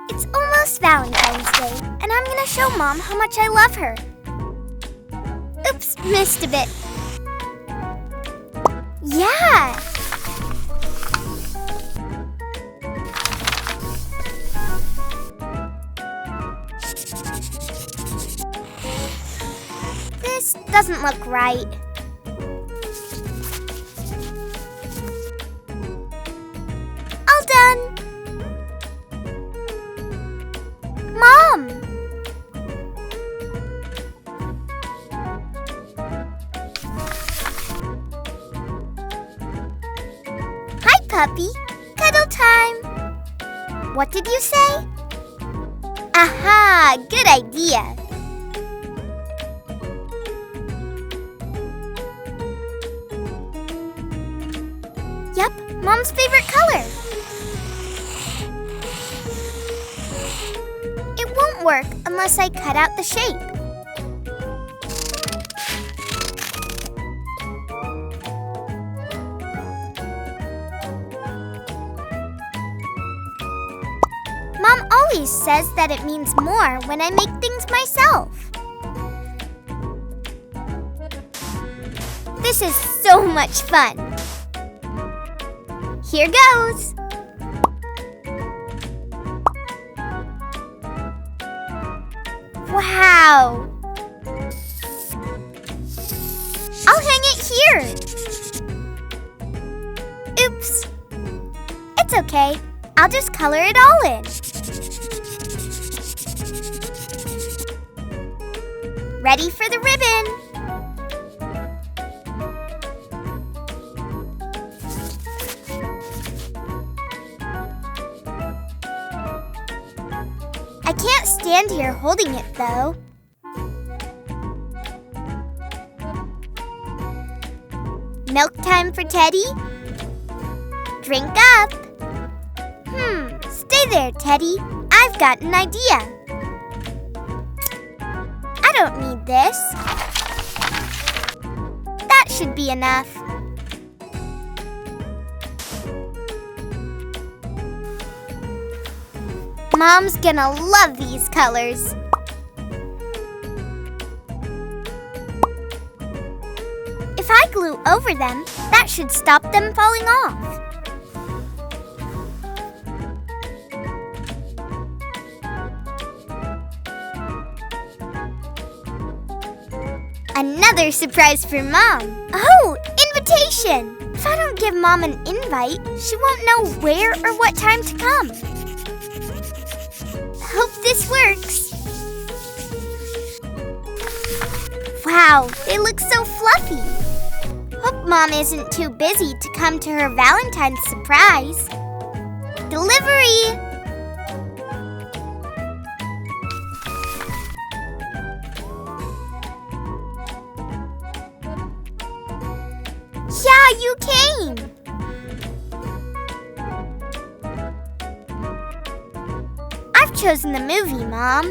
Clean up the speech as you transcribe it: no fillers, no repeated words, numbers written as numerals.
It's almost Valentine's Day, and I'm gonna show Mom how much I love her. Oops, missed a bit. Yeah! This doesn't look right. All done! Mom! Hi, puppy. Cuddle time. What did you say? Aha! Good idea. Yep, Mom's favorite color. It won't work unless I cut out the shape. Mom always says that it means more when I make things myself. This is so much fun. Here goes! Wow! I'll hang it here! Oops! It's okay. I'll just color it all in. Ready for the ribbon! I can't stand here holding it, though. Milk time for Teddy? Drink up. Stay there, Teddy. I've got an idea. I don't need this. That should be enough. Mom's gonna love these colors. If I glue over them, that should stop them falling off. Another surprise for Mom. Oh, invitation! If I don't give Mom an invite, she won't know where or what time to come. Hope this works. Wow, they look so fluffy. Hope Mom isn't too busy to come to her Valentine's surprise. Delivery! Yeah, you came! I've chosen the movie, Mom.